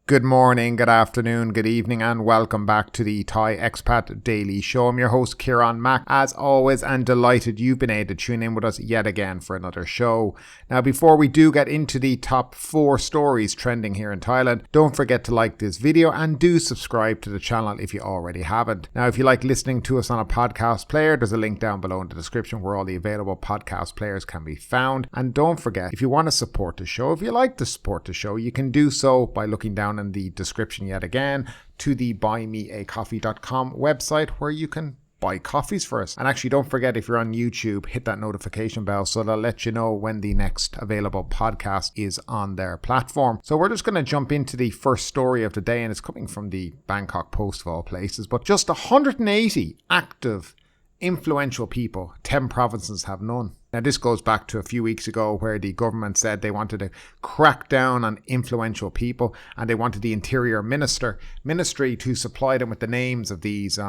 Good morning, good afternoon, good evening, and welcome back to the Thai Expat Daily Show. I'm your host, Kieran Mack, as always, and delighted you've been able to tune in with us yet again for another show. Now, before we do get into the top 4 stories trending here in Thailand, don't forget to like this video and do subscribe to the channel if you already haven't. Now, if you like listening to us on a podcast player, there's a link down below in the description where all the available podcast players can be found. And don't forget, if you want to support the show, if you like to support the show, you can do so by looking down in the description yet again to the buymeacoffee.com website where you can buy coffees for us. And actually, don't forget, if you're on YouTube, hit that notification bell so they'll let you know when the next available podcast is on their platform. So we're just going to jump into the first story of the day, and it's coming from the Bangkok Post of all places. But just 180 active influential people, 10 provinces have none. Now, this goes back to a few weeks ago where the government said they wanted to crack down on influential people, and they wanted the Interior Ministry to supply them with the names of these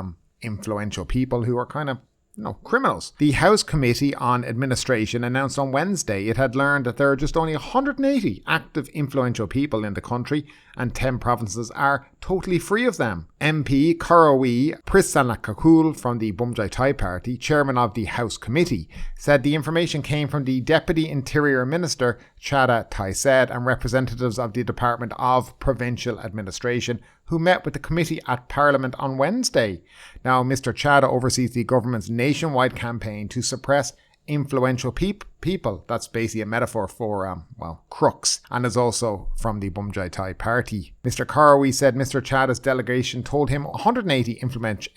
influential people who are kind of criminals. The House Committee on Administration announced on Wednesday it had learned that there are just only 180 active influential people in the country, and 10 provinces are totally free of them. MP Karawi Prisanakakul from the Bumjai Thai Party, chairman of the House Committee, said the information came from the Deputy Interior Minister Chada Thaised and representatives of the Department of Provincial Administration who met with the committee at Parliament on Wednesday. Now, Mr. Chada oversees the government's nationwide campaign to suppress influential people. That's basically a metaphor for, crooks, and is also from the Bumjai Thai Party. Mr. Karawi said Mr. Chada's delegation told him 180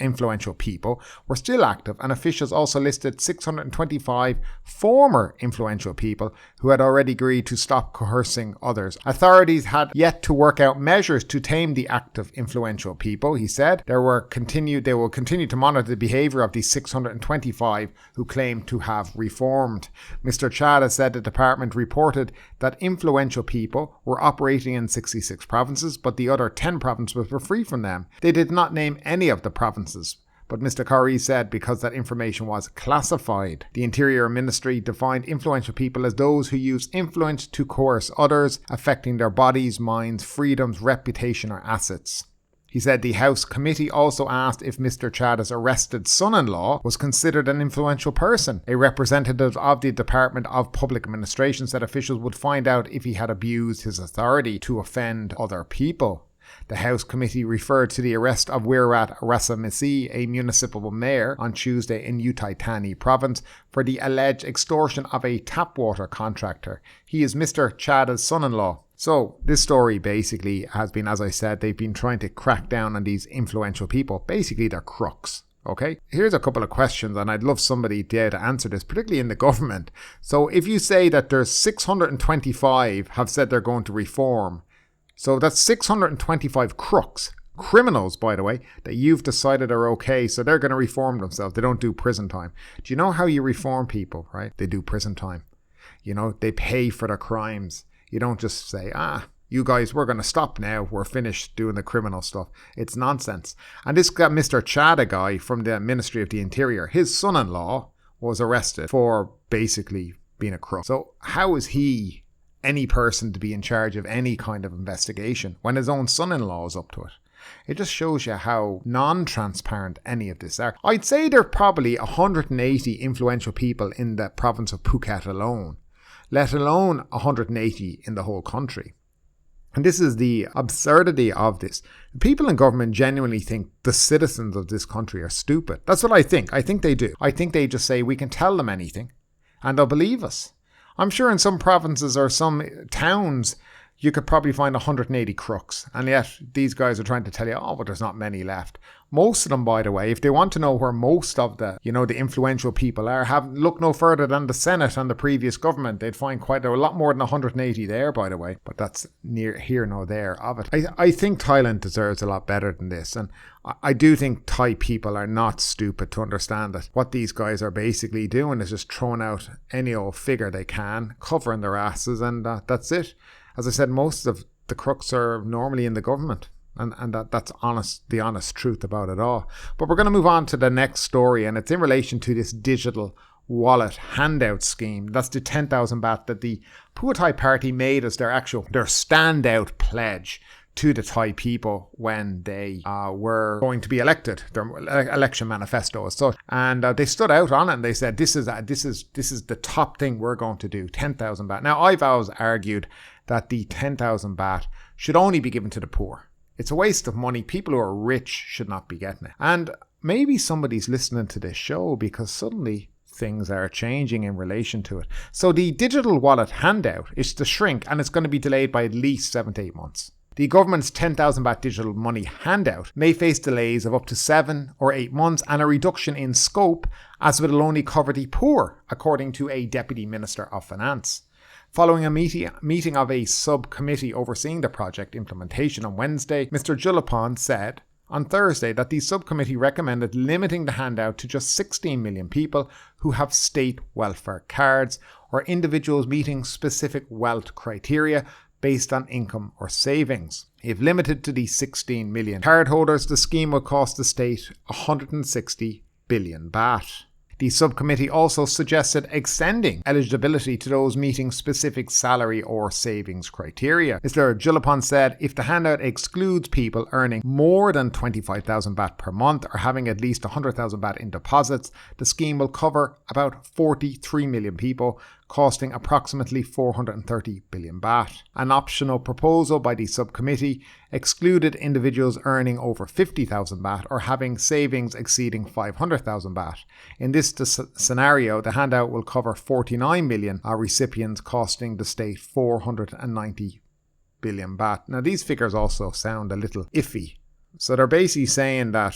influential people were still active, and officials also listed 625 former influential people who had already agreed to stop coercing others. Authorities had yet to work out measures to tame the active influential people, he said. They will continue to monitor the behaviour of the 625 who claim to have reformed. Mr. Chada said the department reported that influential people were operating in 66 provinces, but the other 10 provinces were free from them. They did not name any of the provinces, but Mr. Kari said because that information was classified. The Interior Ministry defined influential people as those who use influence to coerce others, affecting their bodies, minds, freedoms, reputation, or assets. He said the House Committee also asked if Mr. Chada's arrested son-in-law was considered an influential person. A representative of the Department of Public Administration said officials would find out if he had abused his authority to offend other people. The House Committee referred to the arrest of Wirat Rasamisi, a municipal mayor, on Tuesday in Uthai Thani province for the alleged extortion of a tap water contractor. He is Mr. Chada's son-in-law. So this story basically has been, as I said, they've been trying to crack down on these influential people. Basically, they're crooks. Okay, here's a couple of questions, and I'd love somebody to answer this, particularly in the government. So if you say that there's 625 have said they're going to reform, so that's 625 crooks, criminals, by the way, that you've decided are okay, so they're going to reform themselves. They don't do prison time. Do you know how you reform people, right? They do prison time. They pay for their crimes. You don't just say, you guys, we're going to stop now. We're finished doing the criminal stuff. It's nonsense. And this got Mr. Chada guy from the Ministry of the Interior. His son-in-law was arrested for basically being a crook. So how is he any person to be in charge of any kind of investigation when his own son-in-law is up to it? It just shows you how non-transparent any of this are. I'd say there are probably 180 influential people in the province of Phuket alone, let alone 180 in the whole country. And this is the absurdity of this. People in government genuinely think the citizens of this country are stupid. That's what I think. I think they do. I think they just say we can tell them anything and they'll believe us. I'm sure in some provinces or some towns you could probably find 180 crooks, and yet these guys are trying to tell you, but there's not many left. Most of them, by the way, if they want to know where most of the influential people are, look no further than the Senate and the previous government. They'd find quite a lot more than 180 there, by the way, but that's near here nor there of it. I think Thailand deserves a lot better than this, and I do think Thai people are not stupid to understand that what these guys are basically doing is just throwing out any old figure they can, covering their asses, and that's it. As I said, most of the crooks are normally in the government, and that's the honest truth about it all. But we're going to move on to the next story, and it's in relation to this Digital Wallet Handout scheme. That's the 10,000 baht that the Phua Thai Party made as their standout pledge to the Thai people when they were going to be elected, their election manifesto as such. And they stood out on it and they said, this is the top thing we're going to do, 10,000 baht. Now, I've always argued that the 10,000 baht should only be given to the poor. It's a waste of money. People who are rich should not be getting it. And maybe somebody's listening to this show because suddenly things are changing in relation to it. So the Digital Wallet Handout is to shrink, and it's going to be delayed by at least 7 to 8 months. The government's 10,000 baht digital money handout may face delays of up to 7 or 8 months and a reduction in scope, as it will only cover the poor, according to a Deputy Minister of Finance. Following a meeting of a subcommittee overseeing the project implementation on Wednesday, Mr. Julapon said on Thursday that the subcommittee recommended limiting the handout to just 16 million people who have state welfare cards or individuals meeting specific wealth criteria based on income or savings. If limited to the 16 million cardholders, the scheme will cost the state 160 billion baht. The subcommittee also suggested extending eligibility to those meeting specific salary or savings criteria. Mr. Julapon said if the handout excludes people earning more than 25,000 baht per month or having at least 100,000 baht in deposits, the scheme will cover about 43 million people, costing approximately 430 billion baht. An optional proposal by the subcommittee excluded individuals earning over 50,000 baht or having savings exceeding 500,000 baht. In this scenario, the handout will cover 49 million recipients, costing the state 490 billion baht. Now, these figures also sound a little iffy. So they're basically saying that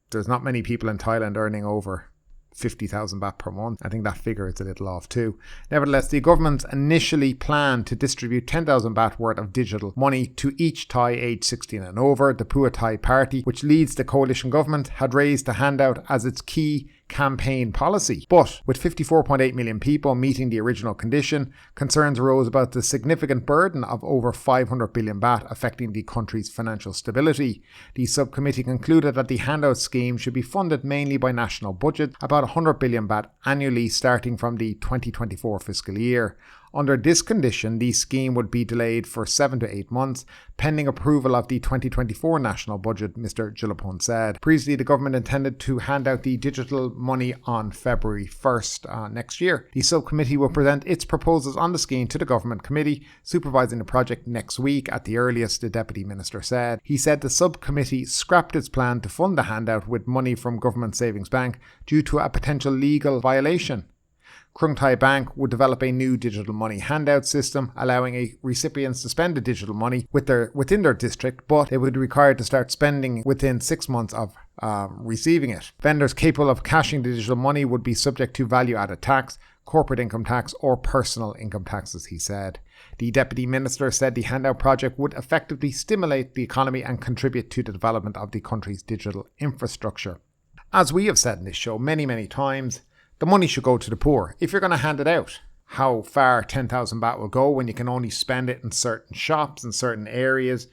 there's not many people in Thailand earning over 50,000 baht per month. I think that figure is a little off too. Nevertheless, the government initially planned to distribute 10,000 baht worth of digital money to each Thai aged 16 and over. The Pheu Thai party, which leads the coalition government, had raised the handout as its key campaign policy. But with 54.8 million people meeting the original condition, concerns arose about the significant burden of over 500 billion baht affecting the country's financial stability. The subcommittee concluded that the handout scheme should be funded mainly by national budget, about 100 billion baht annually starting from the 2024 fiscal year. Under this condition, the scheme would be delayed for 7 to 8 months, pending approval of the 2024 national budget, Mr. Julapon said. Previously, the government intended to hand out the digital money on February 1st next year. The subcommittee will present its proposals on the scheme to the government committee supervising the project next week at the earliest, the Deputy Minister said. He said the subcommittee scrapped its plan to fund the handout with money from Government Savings Bank due to a potential legal violation. Krung Thai Bank would develop a new digital money handout system, allowing recipients to spend the digital money within their district, but they would be required to start spending within 6 months of receiving it. Vendors capable of cashing the digital money would be subject to value-added tax, corporate income tax, or personal income taxes, he said. The Deputy Minister said the handout project would effectively stimulate the economy and contribute to the development of the country's digital infrastructure. As we have said in this show many, many times, the money should go to the poor. If you're going to hand it out, how far 10,000 baht will go when you can only spend it in certain shops in certain areas,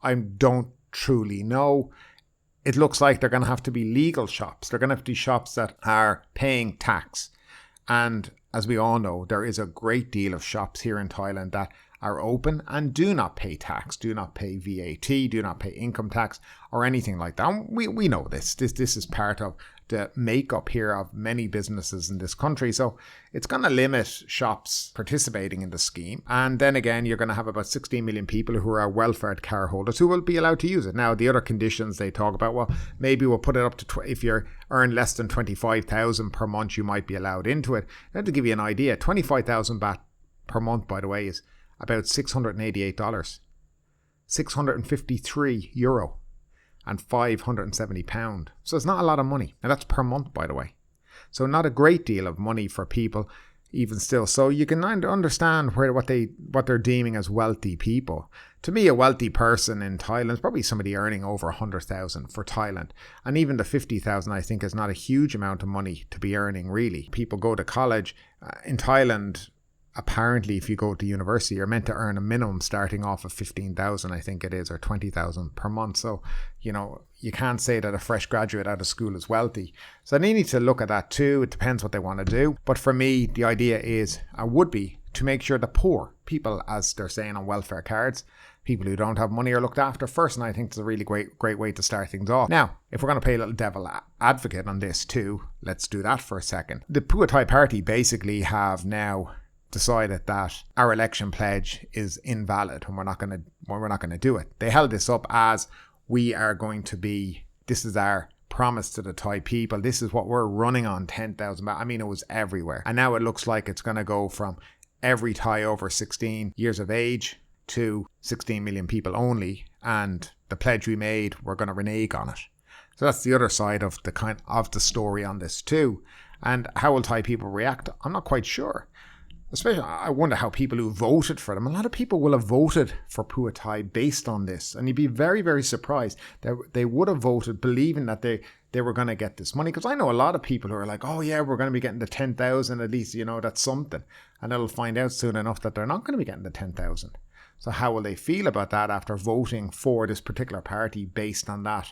I don't truly know. It looks like they're going to have to be legal shops. They're going to have to be shops that are paying tax. And as we all know, there is a great deal of shops here in Thailand that are open and do not pay tax, do not pay VAT, do not pay income tax or anything like that. And we know this. This is part of the makeup here of many businesses in this country. So it's going to limit shops participating in the scheme. And then again, you're going to have about 16 million people who are welfare card holders who will be allowed to use it. Now, the other conditions they talk about, well, maybe we'll put it up to, if you earn less than 25,000 per month, you might be allowed into it. Now, to give you an idea, 25,000 baht per month, by the way, is about $688, 653 euro. And £570. So it's not a lot of money. And that's per month, by the way. So not a great deal of money for people, even still. So you can understand what they're deeming as wealthy people. To me, a wealthy person in Thailand is probably somebody earning over 100,000 for Thailand. And even the 50,000, I think, is not a huge amount of money to be earning, really. People go to college. In Thailand, apparently, if you go to university, you're meant to earn a minimum starting off of 15,000, I think it is, or 20,000 per month. So, you can't say that a fresh graduate out of school is wealthy. So they need to look at that too. It depends what they want to do. But for me, the idea is, would be to make sure the poor people, as they're saying on welfare cards, people who don't have money are looked after first, and I think it's a really great way to start things off. Now, if we're going to play a little devil advocate on this too, let's do that for a second. The Pheu Thai Party basically have now decided that our election pledge is invalid and we're not going to do it. They held this up as this is our promise to the Thai people. This is what we're running on, 10,000 baht. I mean, it was everywhere. And now it looks like it's going to go from every Thai over 16 years of age to 16 million people only, and the pledge we made, we're going to renege on it. So that's the other side of the story on this too. And how will Thai people react? I'm not quite sure. Especially, I wonder how people who voted for them, a lot of people will have voted for Pheu Thai based on this, and you'd be very, very surprised that they would have voted believing that they were going to get this money. Because I know a lot of people who are like, oh yeah, we're going to be getting the 10,000 at least, that's something. And they'll find out soon enough that they're not going to be getting the 10,000. So how will they feel about that after voting for this particular party based on that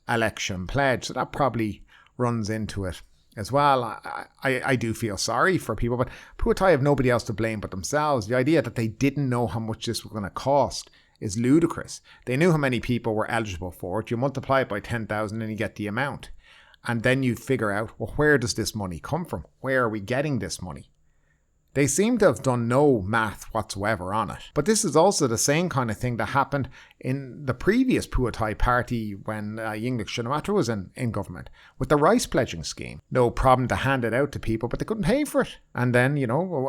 election pledge? So that probably runs into it as well. I do feel sorry for people, but Pheu Thai have nobody else to blame but themselves. The idea that they didn't know how much this was going to cost is ludicrous. They knew how many people were eligible for it. You multiply it by 10,000 and you get the amount. And then you figure out, well, where does this money come from? Where are we getting this money? They seem to have done no math whatsoever on it. But this is also the same kind of thing that happened in the previous Pheu Thai party when Yingluck Shinawatra was in government with the rice pledging scheme. No problem to hand it out to people, but they couldn't pay for it. And then,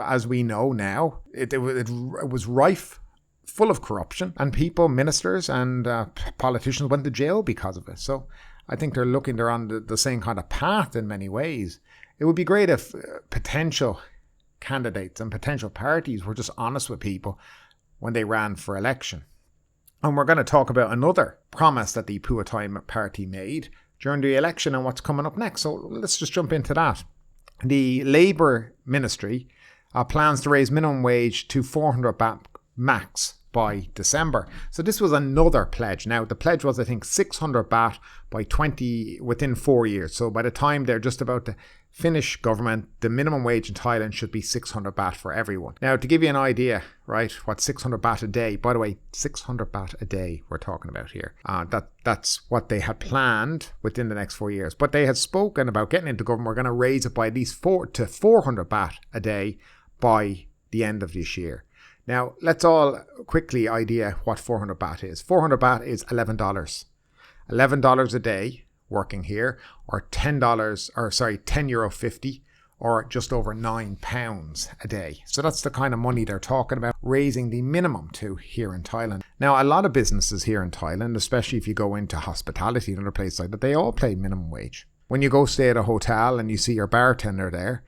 as we know now, it was rife, full of corruption, and people, ministers and politicians went to jail because of it. So I think they're on the same kind of path in many ways. It would be great if potential candidates and potential parties were just honest with people when they ran for election. And we're going to talk about another promise that the Pheu Thai party made during the election and what's coming up next. So let's just jump into that. The Labour Ministry plans to raise minimum wage to 400 baht max by December. So this was another pledge. Now the pledge was, I think, 600 baht within 4 years. So by the time they're just about to finish government, the minimum wage in Thailand should be 600 baht for everyone. Now, to give you an idea, right, what 600 baht a day, by the way, 600 baht a day we're talking about here. That's what they had planned within the next 4 years. But they had spoken about getting into government. We're going to raise it by at least 400 baht a day by the end of this year. Now, let's all quickly idea what 400 baht is. 400 baht is $11. $11 a day working here, or €10.50, or just over £9 a day. So that's the kind of money they're talking about raising the minimum to here in Thailand. Now, a lot of businesses here in Thailand, especially if you go into hospitality and other places like that, they all pay minimum wage. When you go stay at a hotel and you see your bartender there,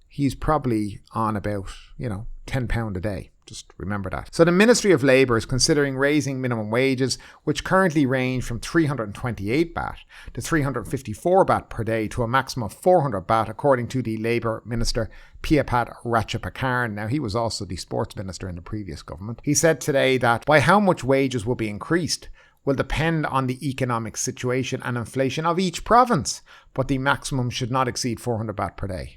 he's probably on about, £10 a day. Just remember that. So the Ministry of Labour is considering raising minimum wages, which currently range from 328 baht to 354 baht per day to a maximum of 400 baht, according to the Labour Minister Piapat Ratchapakaran. Now, he was also the sports minister in the previous government. He said today that by how much wages will be increased will depend on the economic situation and inflation of each province, but the maximum should not exceed 400 baht per day.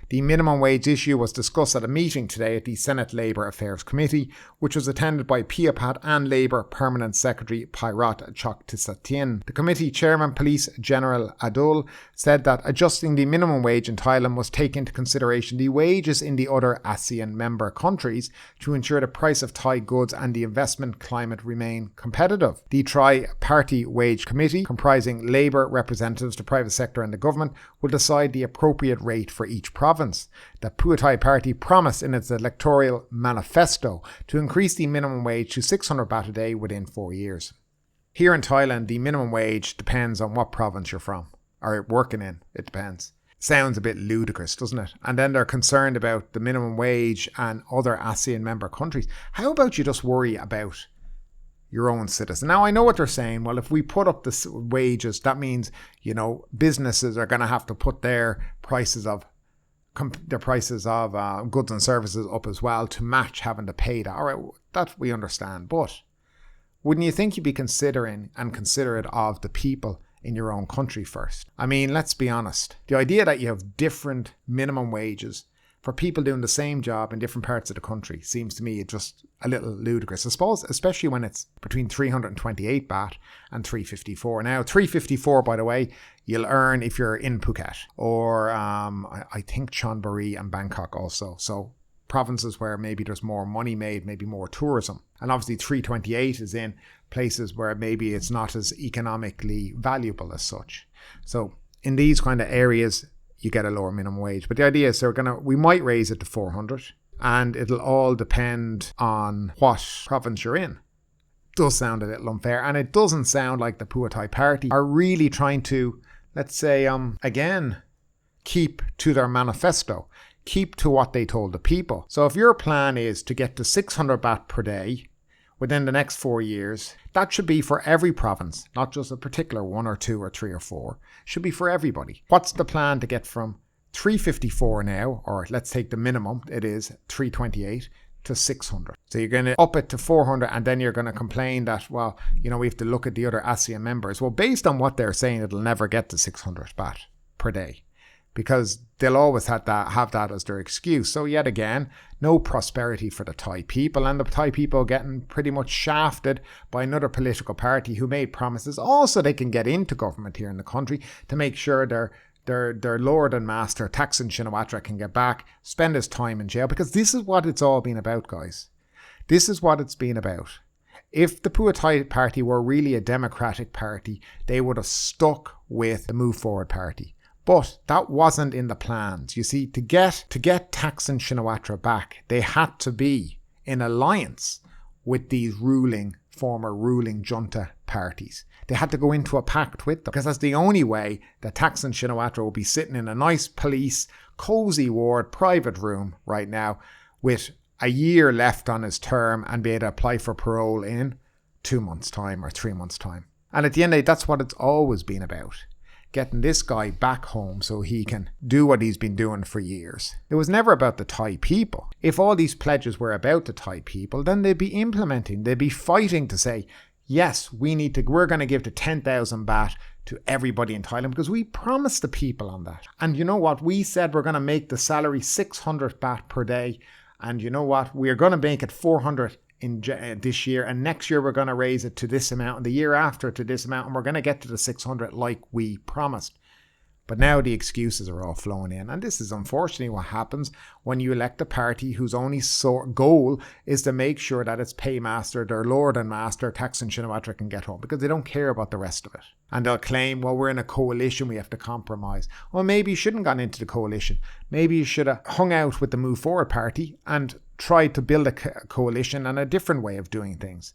The minimum wage issue was discussed at a meeting today at the Senate Labour Affairs Committee, which was attended by Piapat and Labour Permanent Secretary Pairat Choktisatien. The committee chairman, Police General Adul, said that adjusting the minimum wage in Thailand must take into consideration the wages in the other ASEAN member countries to ensure the price of Thai goods and the investment climate remain competitive. The Tri-Party Wage Committee, comprising Labour representatives, the private sector and the government, will decide the appropriate rate for each province. The Pheu Thai party promised in its electoral manifesto to increase the minimum wage to 600 baht a day within 4 years. Here in Thailand, the minimum wage depends on what province you're from or working in. It depends. Sounds a bit ludicrous, doesn't it? And then they're concerned about the minimum wage and other ASEAN member countries. How about you just worry about your own citizen? Now, I know what they're saying. Well, if we put up the wages, that means, businesses are going to have to put their prices of goods and services up as well to match having to pay that. All right, that we understand. But wouldn't you think you'd be considering and considerate of the people in your own country first? I mean, let's be honest. The idea that you have different minimum wages for people doing the same job in different parts of the country seems to me just a little ludicrous. I suppose, especially when it's between 328 baht and 354. Now, 354, by the way, you'll earn if you're in Phuket or I think Chonburi and Bangkok also. So provinces where maybe there's more money made, maybe more tourism. And obviously 328 is in places where maybe it's not as economically valuable as such. So in these kind of areas, you get a lower minimum wage. But the idea is we might raise it to 400, and it'll all depend on what province you're in. It does sound a little unfair, and it doesn't sound like the Pheu Thai Party are really trying to, let's say, again, keep to their manifesto, keep to what they told the people. So if your plan is to get to 600 baht per day within the next 4 years, that should be for every province, not just a particular 1 or 2 or 3 or 4. It should be for everybody. What's the plan to get from 354 now, or let's take the minimum, it is 328, to 600. So you're going to up it to 400, and then you're going to complain that, well, we have to look at the other ASEAN members. Well, based on what they're saying, it'll never get to 600 baht per day, because they'll always have that as their excuse. So yet again, no prosperity for the Thai people, and the Thai people getting pretty much shafted by another political party who made promises also they can get into government here in the country to make sure their Lord and Master Thaksin Shinawatra can get back, spend his time in jail, because this is what it's all been about, guys. This is what it's been about. If the Pheu Thai Party were really a democratic party, they would have stuck with the Move Forward Party. But that wasn't in the plans. You see, to get Thaksin Shinawatra back, they had to be in alliance with these former ruling junta parties. They had to go into a pact with them, because that's the only way that Thaksin Shinawatra will be sitting in a nice police, cozy ward, private room right now with a year left on his term and be able to apply for parole in 2 months' time or 3 months' time. And at the end of the day, that's what it's always been about. Getting this guy back home so he can do what he's been doing for years. It was never about the Thai people. If all these pledges were about the Thai people, then they'd be implementing, they'd be fighting to say, yes, we're going to give the 10,000 baht to everybody in Thailand because we promised the people on that. And you know what? We said we're going to make the salary 600 baht per day. And you know what? We're going to make it 400 in this year, and next year we're going to raise it to this amount, and the year after to this amount, and we're going to get to the 600 like we promised. But now the excuses are all flowing in, and this is unfortunately what happens when you elect a party whose only goal is to make sure that its paymaster, their Lord and Master, Thaksin Shinawatra, can get home, because they don't care about the rest of it. And they'll claim, well, we're in a coalition, we have to compromise. Well, maybe you shouldn't have gone into the coalition. Maybe you should have hung out with the Move Forward Party and tried to build a coalition and a different way of doing things.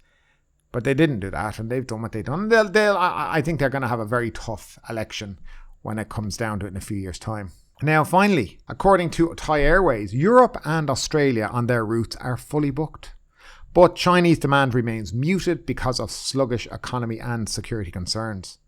But they didn't do that, and they've done what they've done. I think they're going to have a very tough election when it comes down to it in a few years' time. Now, finally, according to Thai Airways, Europe and Australia on their routes are fully booked. But Chinese demand remains muted because of sluggish economy and security concerns.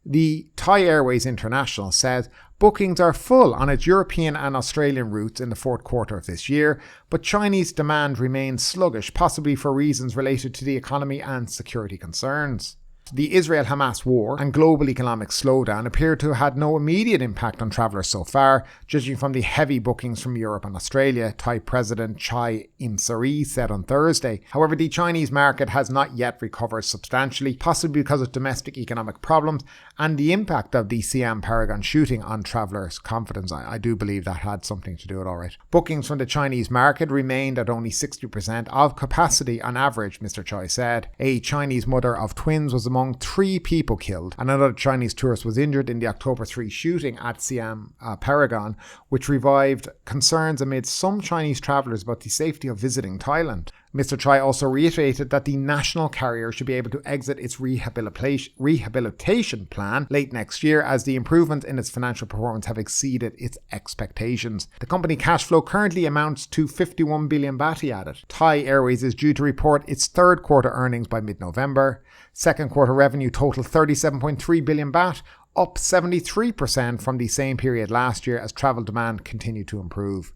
The Thai Airways International says bookings are full on its European and Australian routes in the fourth quarter of this year, but Chinese demand remains sluggish, possibly for reasons related to the economy and security concerns. The Israel-Hamas war and global economic slowdown appear to have had no immediate impact on travellers so far, judging from the heavy bookings from Europe and Australia, Thai President Chai Im-sari said on Thursday. However, the Chinese market has not yet recovered substantially, possibly because of domestic economic problems and the impact of the Siam Paragon shooting on travellers' confidence. I do believe that had something to do with it, all right. Bookings from the Chinese market remained at only 60% of capacity on average, Mr. Chai said. A Chinese mother of twins was among 3 people killed, and another Chinese tourist was injured in the October 3 shooting at Siam Paragon, which revived concerns amid some Chinese travellers about the safety of visiting Thailand. Mr. Chai also reiterated that the national carrier should be able to exit its rehabilitation plan late next year, as the improvements in its financial performance have exceeded its expectations. The company cash flow currently amounts to 51 billion baht, he added. Thai Airways is due to report its third quarter earnings by mid-November. Second quarter revenue totaled 37.3 billion baht, up 73% from the same period last year as travel demand continued to improve.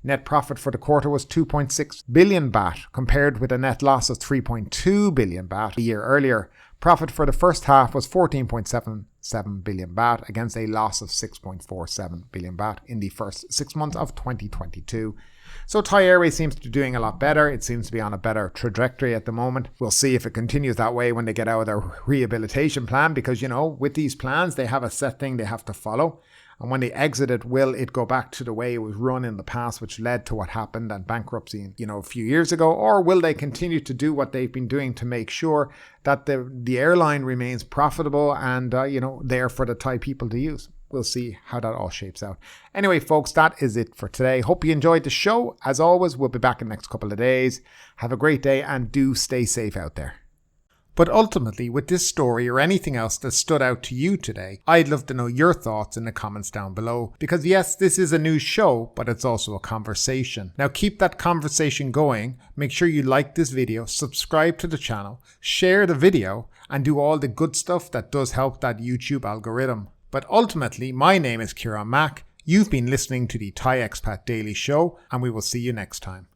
Net profit for the quarter was 2.6 billion baht, compared with a net loss of 3.2 billion baht a year earlier. Profit for the first half was 14.77 billion baht against a loss of 6.47 billion baht in the first 6 months of 2022. So Thai Airways seems to be doing a lot better. It seems to be on a better trajectory at the moment. We'll see if it continues that way when they get out of their rehabilitation plan, because, with these plans, they have a set thing they have to follow. And when they exit it, will it go back to the way it was run in the past, which led to what happened and bankruptcy, a few years ago? Or will they continue to do what they've been doing to make sure that the airline remains profitable and, there for the Thai people to use? We'll see how that all shapes out. Anyway, folks, that is it for today. Hope you enjoyed the show. As always, we'll be back in the next couple of days. Have a great day and do stay safe out there. But ultimately, with this story or anything else that stood out to you today, I'd love to know your thoughts in the comments down below. Because yes, this is a news show, but it's also a conversation. Now keep that conversation going. Make sure you like this video, subscribe to the channel, share the video, and do all the good stuff that does help that YouTube algorithm. But ultimately, my name is Kieran Mack. You've been listening to the Thai Expat Daily Show, and we will see you next time.